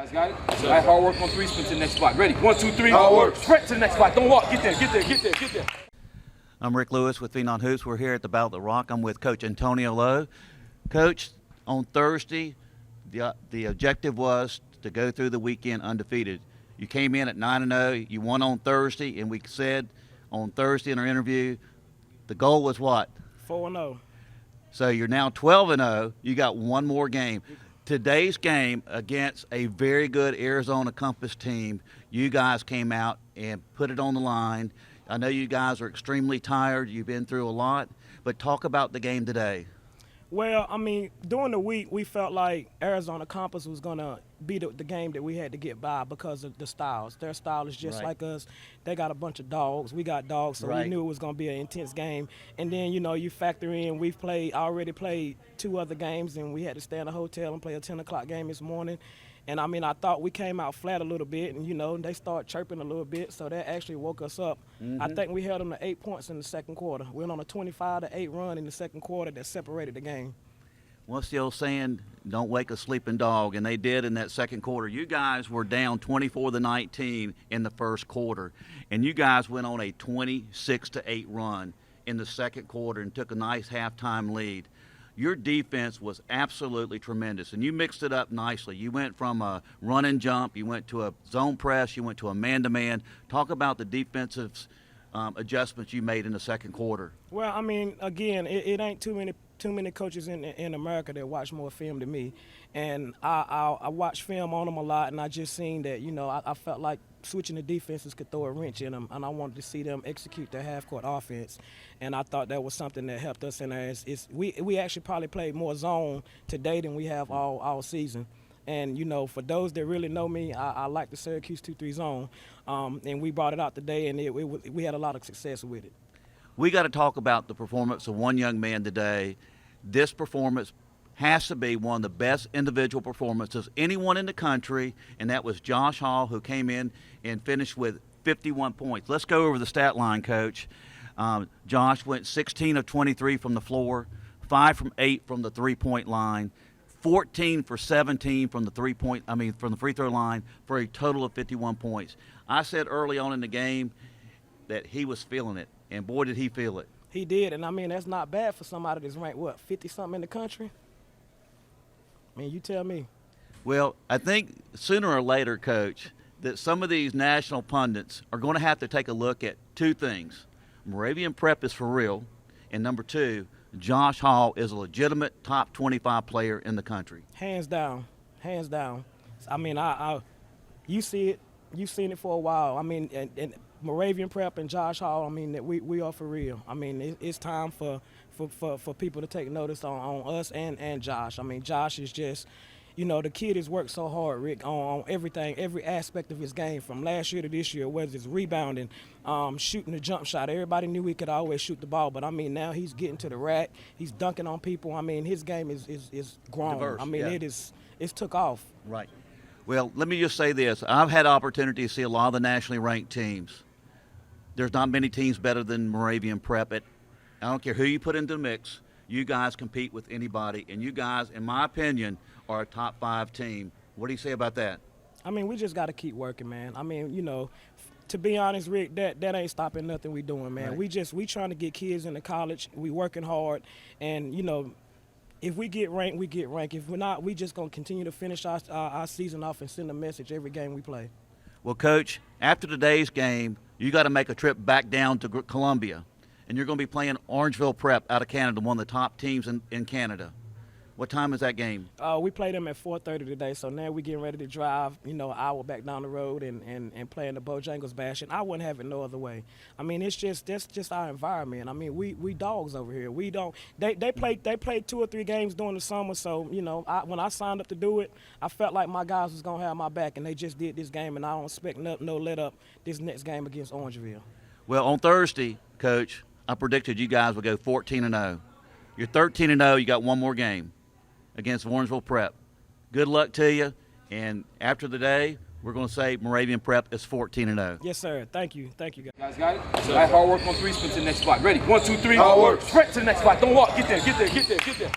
Guys got it? All right, hard work on three, sprint to the next spot. Ready? 1, 2, 3. Hard work. Sprint to the next spot. Don't walk. Get there, get there, get there, get there. I'm Rick Lewis with Phenom Hoops. We're here at the Battle of the Rock. I'm with Coach Antonio Lowe. Coach, on Thursday, the objective was to go through the weekend undefeated. You came in at 9-0. You won on Thursday, and we said on Thursday in our interview, the goal was what? 4-0. So you're now 12-0. You got one more game. Today's game against a very good Arizona Compass team, you guys came out and put it on the line. I know you guys are extremely tired. You've been through a lot. But talk about the game today. Well, I mean, during the week, we felt like Arizona Compass was going to be the game that we had to get by because of the styles. Their style is just like us. They got a bunch of dogs. We got dogs, so we knew it was going to be an intense game. And then, you know, you factor in we've already played 2 other games, and we had to stay in a hotel and play a 10 o'clock game this morning. And, I mean, I thought we came out flat a little bit, and, you know, they started chirping a little bit, so that actually woke us up. I think we held them to 8 points in the second quarter. We went on a 25-8 run in the second quarter that separated the game. What's the old saying, don't wake a sleeping dog, and they did in that second quarter. You guys were down 24-19 in the first quarter, and you guys went on a 26-8 run in the second quarter and took a nice halftime lead. Your defense was absolutely tremendous, and you mixed it up nicely. You went from a run and jump, you went to a zone press, you went to a man-to-man. Talk about the defensive adjustments you made in the second quarter. Well, I mean, again, it ain't too many coaches in America that watch more film than me, and I watch film on them a lot, and I just seen that, you know, I felt like switching the defenses could throw a wrench in them, and I wanted to see them execute their half-court offense, and I thought that was something that helped us in there. We actually probably played more zone today than we have all season. And, you know, for those that really know me, I like the Syracuse 2-3 zone, and we brought it out today, and we had a lot of success with it. We got to talk about the performance of one young man today. This performance has to be one of the best individual performances anyone in the country, and that was Josh Hall, who came in and finished with 51 points. Let's go over the stat line, Coach. Josh went 16 of 23 from the floor, 5 from 8 from the three-point line, 14 for 17 from the from the free throw line, for a total of 51 points. I said early on in the game that he was feeling it, and boy did he feel it. He did, and I mean, that's not bad for somebody that's ranked, what, 50-something in the country? I mean, you tell me. Well, I think sooner or later, Coach, that some of these national pundits are going to have to take a look at 2 things. Moravian Prep is for real, and number 2, Josh Hall is a legitimate top 25 player in the country. Hands down, hands down. I mean, you see it. You've seen it for a while. I mean, and Moravian Prep and Josh Hall, I mean, that we are for real. I mean, it's time for people to take notice on us and Josh. I mean, Josh is just, you know, the kid has worked so hard, Rick, on everything, every aspect of his game from last year to this year, whether it's rebounding, shooting the jump shot. Everybody knew he could always shoot the ball, but, I mean, now he's getting to the rack. He's dunking on people. I mean, his game is grown. Diverse, I mean, it's took off. Right. Well, let me just say this. I've had opportunity to see a lot of the nationally ranked teams. There's not many teams better than Moravian Prep. I don't care who you put into the mix. You guys compete with anybody, and you guys, in my opinion, are a top 5 team. What do you say about that? I mean, we just got to keep working, man. I mean, you know, to be honest, Rick, that ain't stopping nothing we doing, man. Right. We trying to get kids into college. We working hard, and, you know, if we get ranked, we get ranked. If we're not, we just going to continue to finish our season off and send a message every game we play. Well, Coach, after today's game, you got to make a trip back down to Columbia, and you're going to be playing Orangeville Prep out of Canada, one of the top teams in Canada. What time is that game? We played them at 4:30 today, so now we're getting ready to drive, you know, an hour back down the road and play in the Bojangles Bash, and I wouldn't have it no other way. I mean, that's just our environment. I mean, we dogs over here. We don't. They played 2 or 3 games during the summer, so, you know, when I signed up to do it, I felt like my guys was gonna have my back, and they just did this game, and I don't expect no let up this next game against Orangeville. Well, on Thursday, Coach, I predicted you guys would go 14-0. You're 13-0. You got one more game against Orangeville Prep. Good luck to you, and after the day, we're going to say Moravian Prep is 14-0. Yes, sir. Thank you. Thank you, guys. Guys got it? All right, hard work on three, sprint to the next spot. Ready? 1, 2, 3. Hard work. Sprint to the next spot. Don't walk. Get there, get there, get there, get there.